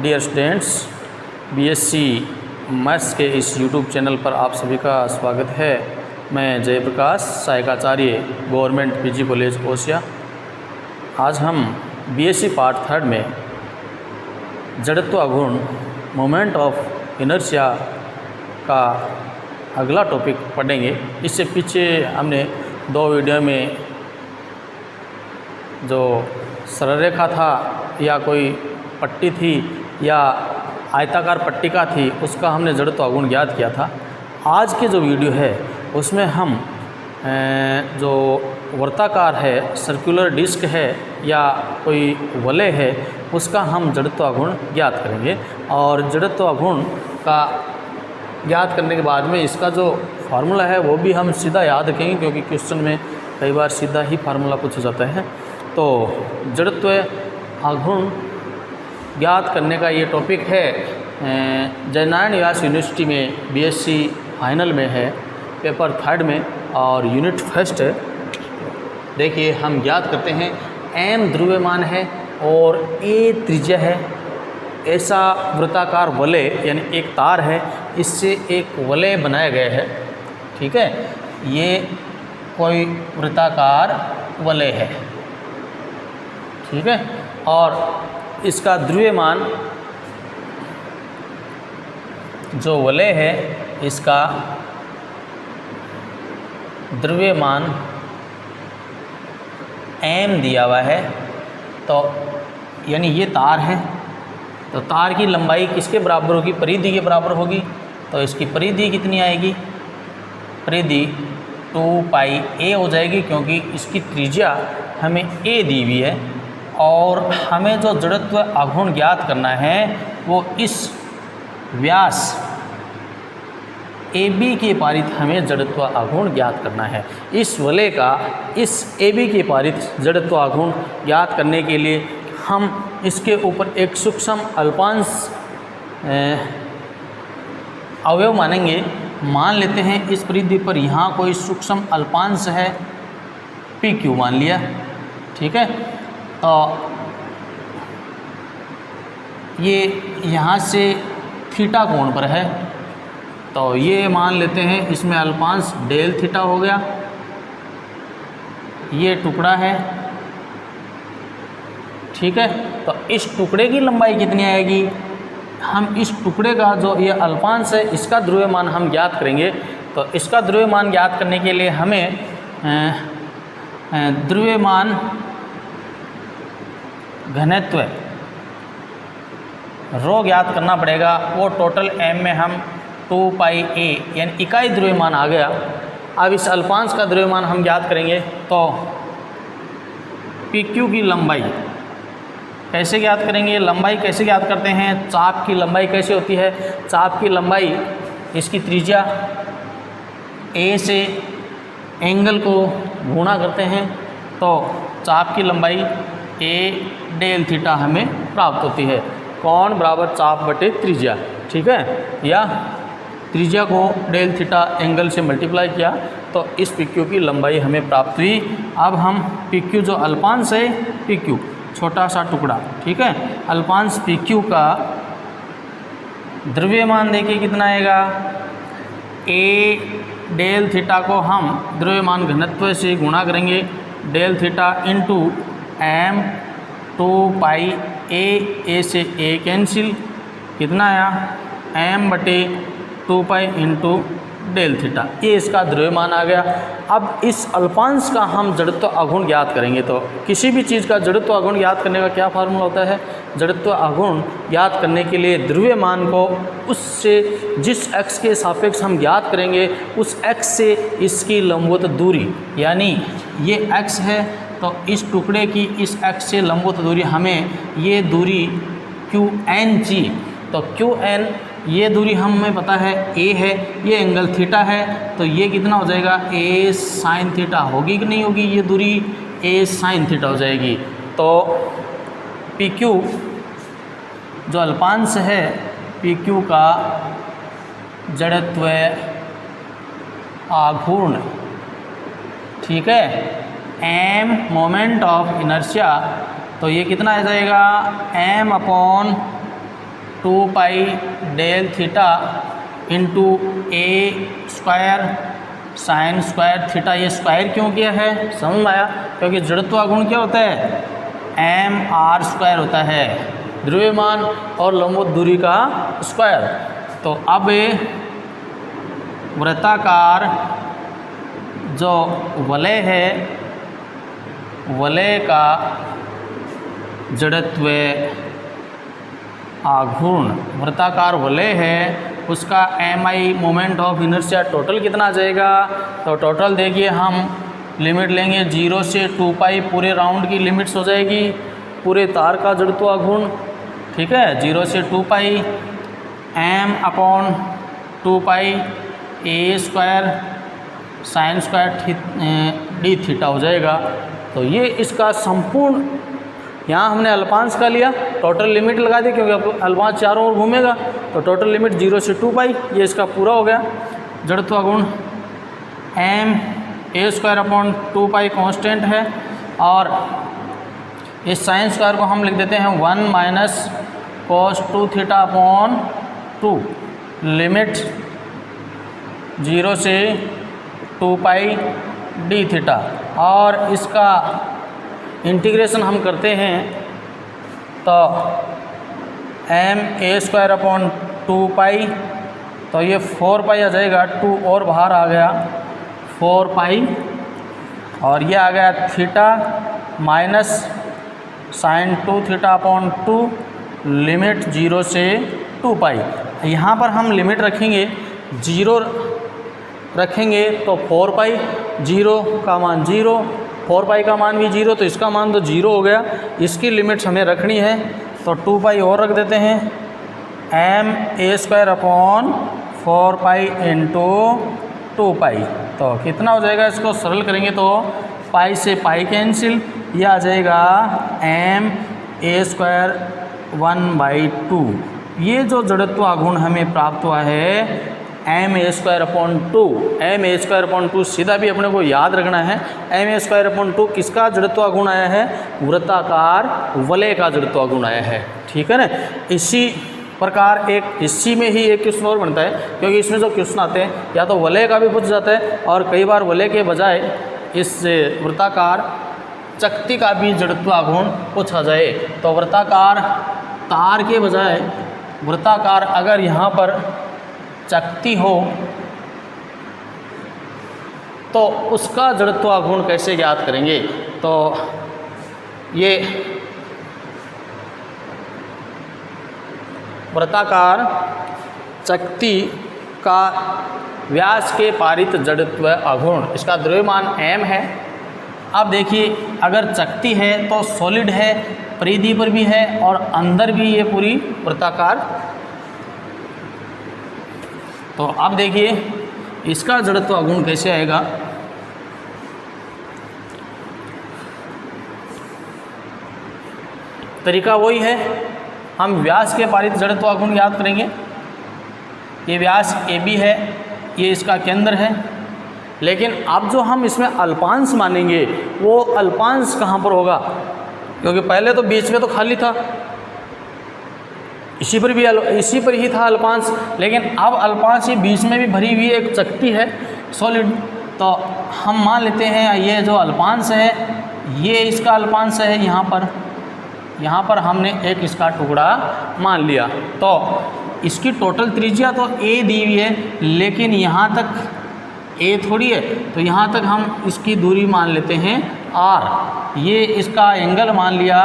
Dear students, BSc maths के इस YouTube channel पर आप सभी का स्वागत है। मैं जयप्रकाश सहायकाचार्य गवर्नमेंट पीजी कॉलेज ओसिया। आज हम बीएससी पार्ट 3 में जड़त्व आघूर्ण मोमेंट ऑफ इनर्शिया का अगला टॉपिक पढ़ेंगे। इससे पीछे हमने 2 वीडियो में जो सरल रेखा था या कोई पट्टी थी या आयताकार पट्टिका थी, उसका हमने जड़त्व आघूर्ण ज्ञात किया था। आज के जो वीडियो है उसमें हम जो वर्ताकार है, सर्कुलर डिस्क है या कोई वलय है, उसका हम जड़त्व आघूर्ण ज्ञात करेंगे। और जड़त्व आघूर्ण का ज्ञात करने के बाद में इसका जो फार्मूला है वो भी हम सीधा याद रखेंगे, क्योंकि क्वेश्चन में कई बार सीधा ही फार्मूला पूछा जाता है। तो जड़त्व आघूर्ण ज्ञात करने का ये टॉपिक है, जयनारायण व्यास यूनिवर्सिटी में बीएससी फाइनल में है, पेपर 3 में और यूनिट फर्स्ट है। देखिए हम ज्ञात करते हैं, एम द्रव्यमान है और ए त्रिज्या है। ऐसा वृत्ताकार वलय यानी एक तार है, इससे एक वलय बनाया गया है। ठीक है, ये कोई वृत्ताकार वलय है। ठीक है, और इसका द्रव्यमान जो वलय है, इसका द्रव्यमान m दिया हुआ है। तो यानी ये तार है, तो तार की लंबाई किसके बराबर होगी? परिधि के बराबर होगी। तो इसकी परिधि कितनी आएगी? परिधि 2 पाई a हो जाएगी, क्योंकि इसकी त्रिज्या हमें a दी हुई है। और हमें जो जड़त्व आघूर्ण ज्ञात करना है वो इस व्यास AB के पारित हमें जड़त्व आघूर्ण ज्ञात करना है। इस वलय का इस AB के पारित जड़त्व आघूर्ण ज्ञात करने के लिए हम इसके ऊपर एक सूक्ष्म अल्पांश अवयव मानेंगे। मान लेते हैं इस परिधि पर यहाँ कोई सूक्ष्म अल्पांश है, PQ मान लिया। ठीक है, तो ये यहाँ से थीटा कोण पर है, तो ये मान लेते हैं इसमें अल्पांश डेल थीटा हो गया। ये टुकड़ा है। ठीक है, तो इस टुकड़े की लंबाई कितनी आएगी? हम इस टुकड़े का जो ये अल्पांश है, इसका द्रव्यमान हम ज्ञात करेंगे। तो इसका द्रव्यमान ज्ञात करने के लिए हमें द्रव्यमान घनत्व रो ज्ञात करना पड़ेगा। वो टोटल m में हम 2 पाई a यानी इकाई द्रव्यमान आ गया। अब इस अल्पांश का द्रव्यमान हम ज्ञात करेंगे। तो PQ की लंबाई कैसे ज्ञात करेंगे? लंबाई कैसे ज्ञात करते हैं? चाप की लंबाई कैसे होती है? चाप की लंबाई, इसकी त्रिज्या a से एंगल को गुणा करते हैं, तो चाप की लंबाई a डेल थीटा हमें प्राप्त होती है। कोण बराबर चाप बटे त्रिज्या। ठीक है, या त्रिज्या को डेल थीटा एंगल से मल्टीप्लाई किया तो इस PQ की लंबाई हमें प्राप्त हुई। अब हम PQ जो अल्पांश है, PQ छोटा सा टुकड़ा, ठीक है, अल्पांश PQ का द्रव्यमान देखिए कितना आएगा? a डेल थीटा को हम द्रव्यमान घनत्व से गुणा करेंगे, del theta into m 2 pi a से a कैंसिल, कितना आया? m बटे 2 पाई इंटू डेल थीटा। ये इसका द्रव्यमान आ गया। अब इस अल्पांश का हम जड़त्व आघूर्ण ज्ञात करेंगे। तो किसी भी चीज़ का जड़त्व आघूर्ण ज्ञात करने का क्या फार्मूला होता है? जड़त्व आघूर्ण ज्ञात करने के लिए द्रव्यमान को उससे जिस x के सापेक्ष हम ज्ञात करेंगे, उस x से इसकी लंबवत दूरी, यानी ये x है, तो इस टुकड़े की इस x से लंबवत दूरी, हमें ये दूरी QN चाहिए। तो QN ये दूरी हमें पता है a है, ये एंगल थीटा है, तो ये कितना हो जाएगा? a साइन थीटा होगी कि नहीं होगी? ये दूरी a साइन थीटा हो जाएगी। तो PQ जो अल्पांश है, PQ का जड़त्व आघूर्ण, ठीक है, m मोमेंट ऑफ इनर्शिया, तो ये कितना आ जाएगा? m upon 2 pi del theta into a square sine square theta. ये स्क्वायर क्यों किया है समझ में आया? क्योंकि जड़त्व गुण क्या होता है एम आर स्क्वायर होता है, द्रव्यमान और लंबवत दूरी का स्क्वायर। तो अब वृत्ताकार जो वलय है, वलय का जड़त्व आघूर्ण, वृत्ताकार वलय है उसका M I moment of inertia total कितना आ जाएगा? तो टोटल देखिए हम लिमिट लेंगे 0 से 2 पाई, पूरे राउंड की लिमिट्स हो जाएगी, पूरे तार का जड़त्व आघूर्ण, ठीक है, 0 से 2 pi M upon 2 pi a square sine square d theta हो जाएगा। तो ये इसका संपूर्ण, यहाँ हमने अल्पांश का लिया, टोटल लिमिट लगा दी क्योंकि अल्पांश चारों ओर घूमेगा, तो टोटल लिमिट 0 से 2 पाई, ये इसका पूरा हो गया। जड़त्व गुण M A square upon 2 pi constant है, और इस साइन स्क्वायर को हम लिख देते हैं 1 minus cos 2 theta upon 2, limit 0 से 2 पाई डी थीटा, और इसका इंटीग्रेशन हम करते हैं तो M A square upon 2 pi, तो ये 4 पाई आ जाएगा, 2 और बाहर आ गया 4 पाई, और ये आ गया theta minus sine 2 theta upon 2, limit 0 से 2 पाई। यहाँ पर हम लिमिट रखेंगे 0 रखेंगे तो 4 पाई, 0 का मान 0, 4 पाई का मान भी 0, तो इसका मान तो 0 हो गया। इसकी लिमिट्स हमें रखनी है तो 2 पाई और रख देते हैं, M A square upon 4 pi into 2 pi, तो कितना हो जाएगा? इसको सरल करेंगे तो पाई से पाई कैंसिल, यह आ जाएगा एम ए स्क्वायर 1/2। ये जो जड़त्व आघूर्ण हमें प्राप्त हुआ है M A square upon 2, M A square upon 2 सीधा भी अपने को याद रखना है। एम ए स्क्वायर अपॉन 2 किसका जड़त्व आघूर्ण आया है? वृत्ताकार वलय का जड़त्व आघूर्ण आया है, ठीक है ना। इसी प्रकार एक इसी में ही एक क्वेश्चन और बनता है, क्योंकि इसमें जो क्वेश्चन आते हैं या तो वलय का भी पूछ जाता है, और कई बार वलय के बजाय इस वृत्ताकार चक्ति का भी जड़त्व आघूर्ण पूछा जाए। तो वृत्ताकार तार के बजाय वृत्ताकार अगर यहाँ पर चक्ति हो तो उसका जड़त्व आघूर्ण कैसे ज्ञात करेंगे? तो ये वृत्ताकार चक्ति का व्यास के पारित जड़त्व आघूर्ण, इसका द्रव्यमान m है। अब देखिए अगर चक्ति है तो सॉलिड है, परिधि पर भी है और अंदर भी ये पूरी वृत्ताकार। तो अब देखिए इसका जड़त्व आघूर्ण कैसे आएगा? तरीका वही है, हम व्यास के पारित जड़त्व आघूर्ण याद करेंगे। ये व्यास AB है, ये इसका केंद्र है, लेकिन अब जो हम इसमें अल्पांश मानेंगे वो अल्पांश कहाँ पर होगा? क्योंकि पहले तो बीच में तो खाली था, इसी पर ही था अल्पांश, लेकिन अब अल्पांश ये बीच में भी भरी हुई एक चक्ति है सॉलिड। तो हम मान लेते हैं ये जो अल्पांश है ये इसका अल्पांश है, यहाँ पर हमने एक इसका टुकड़ा मान लिया। तो इसकी टोटल त्रिज्या तो a दी हुई है, लेकिन यहाँ तक a थोड़ी है, तो यहाँ तक हम इसकी दूरी मान लेते हैं r। ये इसका एंगल मान लिया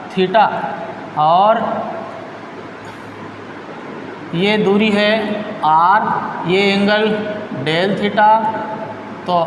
थीटा, और ये दूरी है r, ये एंगल डेल थीटा। तो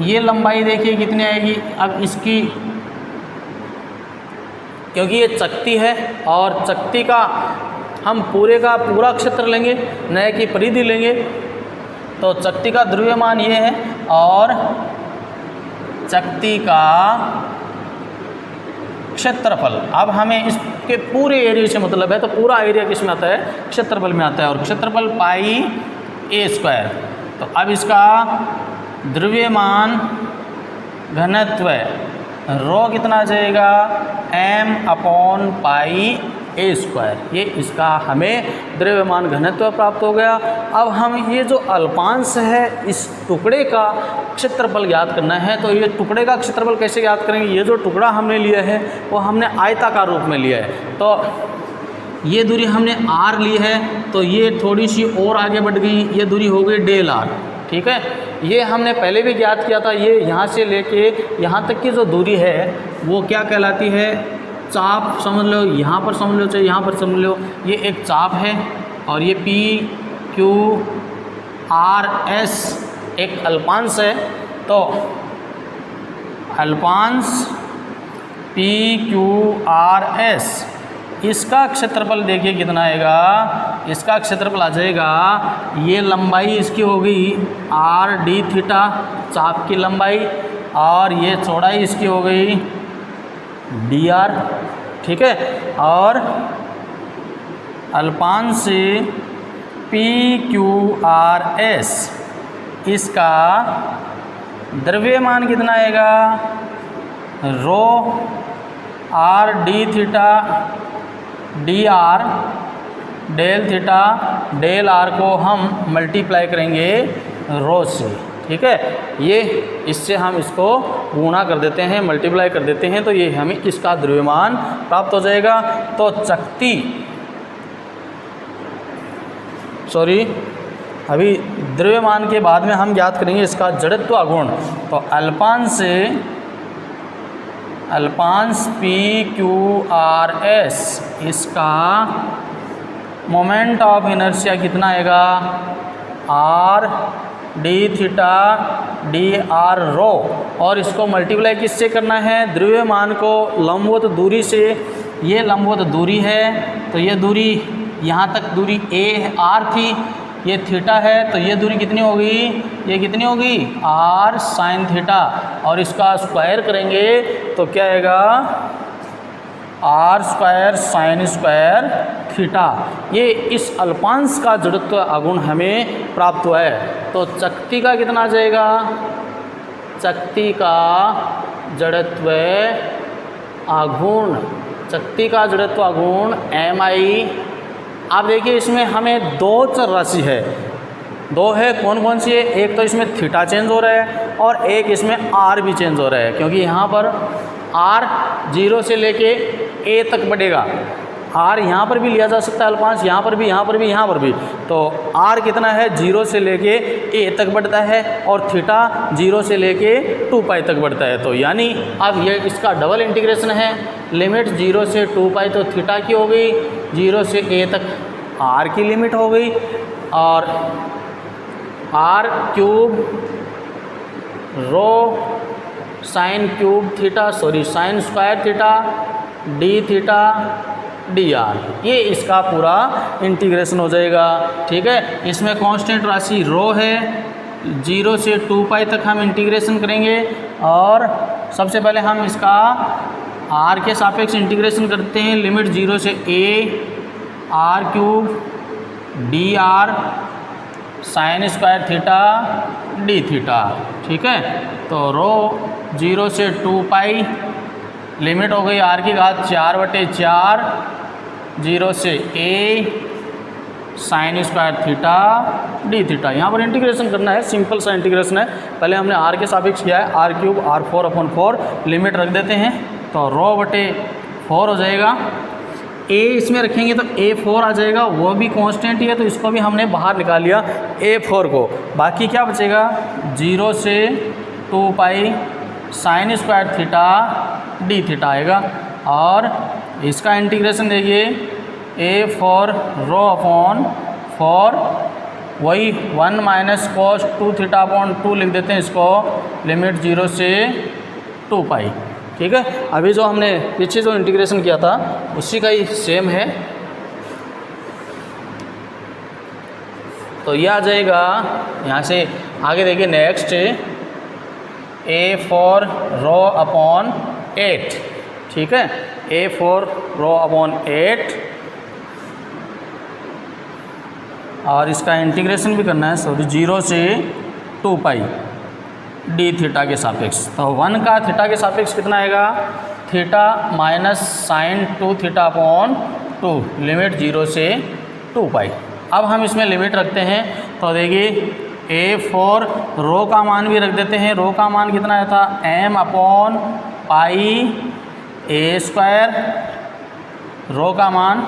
ये लंबाई देखिए कितनी आएगी। अब इसकी, क्योंकि ये चक्ति है और चक्ति का हम पूरे का पूरा क्षेत्र लेंगे, न कि परिधि लेंगे, तो चक्ति का द्रव्यमान ये है और चक्ति का क्षेत्रफल। अब हमें इसके पूरे एरिया से मतलब है, तो पूरा एरिया किस में आता है? क्षेत्रफल में आता है, और क्षेत्रफल पाई a स्क्वायर। तो अब इसका द्रव्यमान घनत्व रो कितना आ जाएगा? m upon pi a square. ये इसका हमें द्रव्यमान घनत्व प्राप्त हो गया। अब हम ये जो अल्पांश है इस टुकड़े का क्षेत्रफल ज्ञात करना है। तो ये टुकड़े का क्षेत्रफल कैसे ज्ञात करेंगे? ये जो टुकड़ा हमने लिया है वो हमने आयताकार रूप में लिया है। तो ये दूरी हमने r ली है, तो ये थोड़ी सी और आगे बढ़ गई, ये दूरी हो गई डेल r। ठीक है, ये हमने पहले भी ज्ञात किया था। ये यहाँ से लेके यहाँ तक की जो दूरी है वो क्या कहलाती है? चाप समझ लो, यहाँ पर समझ लो चाहे यहाँ पर समझ लो, ये एक चाप है। और ये P Q R S एक अल्पांश है। तो अल्पांश P Q R S इसका क्षेत्रफल देखिए कितना आएगा। इसका क्षेत्रफल आ जाएगा, ये लंबाई इसकी हो गई r d थीटा, चाप की लंबाई, और ये चौड़ाई इसकी हो गई dr। ठीक है, और अल्पांश से p q r s इसका द्रव्यमान कितना आएगा? Rho r d theta D R del theta del R को हम मल्टीप्लाई करेंगे रो से। ठीक है, ये इससे हम इसको गुणा कर देते हैं, मल्टीप्लाई कर देते हैं, तो ये हमें इसका द्रव्यमान प्राप्त हो जाएगा। तो अभी द्रव्यमान के बाद में हम ज्ञात करेंगे इसका जड़त्व आघूर्ण। तो अल्पांश P Q R S इसका मोमेंट ऑफ इनर्शिया कितना आएगा? R d theta D R rho, और इसको मल्टीप्लाई किससे करना है? द्रव्यमान को लंबवत दूरी से। ये लंबवत दूरी है, तो ये दूरी यहाँ तक दूरी a r थी, ये थीटा है, तो ये दूरी कितनी होगी? ये कितनी होगी? r साइन थीटा, और इसका स्क्वायर करेंगे तो क्या आएगा? r square sine square theta. ये इस अल्पांश का जड़त्व आघूर्ण हमें प्राप्त हुआ है। तो चक्ति का कितना आ जाएगा? चक्ति का जड़त्व आघूर्ण, चक्ति का जड़त्व आघूर्ण mi। आप देखिए इसमें हमें दो चर राशि है, दो है, कौन कौन सी है? एक तो इसमें थीटा चेंज हो रहा है और एक इसमें r भी चेंज हो रहा है, क्योंकि यहाँ पर r 0 से लेके a तक बढ़ेगा। r यहाँ पर भी लिया जा सकता है अल्पांश, यहाँ पर भी, यहाँ पर भी, यहाँ पर भी। तो r कितना है? 0 से लेके a तक बढ़ता है, और थीटा 0 से लेके 2 पाई तक बढ़ता है। तो यानी अब ये इसका डबल इंटीग्रेशन है, लिमिट 0 से 2 पाई, तो थीटा की हो गई 0 से a तक r की लिमिट हो गई, और r cube rho sine cube theta, sign square theta d theta D are, ये इसका पूरा इंटीग्रेशन हो जाएगा। ठीक है, इसमें कांस्टेंट राशि रो है, 0 से 2 पाई तक हम इंटीग्रेशन करेंगे। और सबसे पहले हम इसका r के सापेक्ष इंटीग्रेशन करते हैं, लिमिट 0 से a r cube D R sign square theta D theta. ठीक है, तो रो 0 से 2 पाई, लिमिट हो गई r की घात 4/4, 0 से a sign square theta D theta. यहाँ पर इंटीग्रेशन करना है, सिंपल सा इंटीग्रेशन है। पहले हमने r के सापेक्ष किया है, r क्यूब r4/4, लिमिट रख देते हैं, तो रो/4 हो जाएगा। a इसमें रखेंगे तो a4 आ जाएगा, वो भी कांस्टेंट ही है, तो इसको भी हमने बाहर निकाल लिया a4 को। बाकी क्या बचेगा? 0 से 2 pi sine square theta D theta आएगा। और इसका इंटीग्रेशन देखिए, a4 रो/4, वही 1 माइनस cos 2 थीटा/2 लिख देते हैं इसको, लिमिट 0 से 2 पाई। ठीक है, अभी जो हमने पीछे जो इंटीग्रेशन किया था उसी का ही सेम है। तो यह आ जाएगा, यहाँ से आगे देखिए नेक्स्ट a4 रो/8। ठीक है, a4 रो/8, और इसका इंटीग्रेशन भी करना है, 0 से 2 पाई डी थीटा के सापेक्ष। तो 1 का थीटा के सापेक्ष कितना आएगा? थीटा माइनस साइन 2 थीटा/2 2, लिमिट 0 से 2 पाई। अब हम इसमें लिमिट रखते हैं तो देखिए ए फॉर रो का मान भी रख देते हैं। रो का मान कितना आया था, m upon pi a square rho का मान,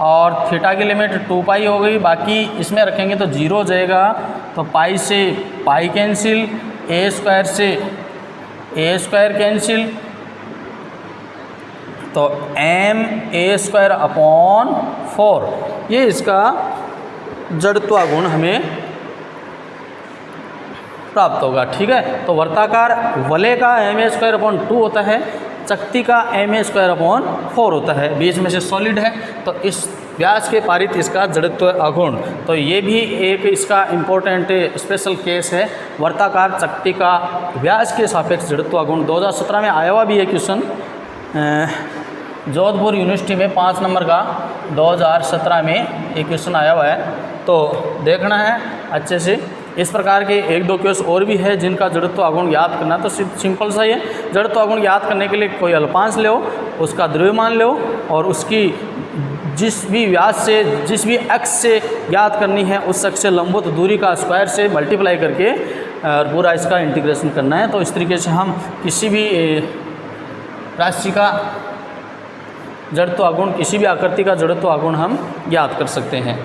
और थीटा की लिमिट 2 पाई हो गई। बाकी इसमें रखेंगे तो 0 हो जाएगा, तो पाई से पाई कैंसिल, ए स्क्वायर से ए स्क्वायर कैंसिल, तो m ए स्क्वायर अपॉन 4, ये इसका जड़त्व गुण हमें प्राप्त होगा। ठीक है, तो वर्ताकार वलय का m ए स्क्वायर अपॉन 2 होता है, चकती का m ए स्क्वायर अपॉन 4 होता है, बीच में से सॉलिड है, तो इस व्यास के पारित इसका जड़त्व अगुण। तो ये भी एक इसका इम्पोर्टेंट स्पेशल केस है, वर्ताकार चकती का व्यास के सापेक्ष जड़त्व अगुण। 2017 में आया हुआ भी है क्वेश्चन, जोधपुर यूनिवर्सिटी में 5 नंबर का 2017 में एक क्वेश्चन आया हुआ है, तो देखना है अच्छे से। इस प्रकार के 1-2 केस और भी है जिनका जड़त्व अगुण ज्ञात करना, तो सिंपल सा ही है। जड़त्व अगुण ज्ञात करने के लिए कोई अल्पांश लो, उसका द्रव्यमान लो, और उसकी जिस भी व्यास से, जिस भी अक्ष से ज्ञात करनी है, उस अक्ष से लंबवत दूरी का स्क्वायर से मल्टीप्लाई करके और पूरा इसका इंटीग्रेशन करना है। तो इस तरीके से हम किसी भी राशि का जड़त्व अगुण, किसी भी आकृति का जड़त्व अगुण हम ज्ञात कर सकते हैं।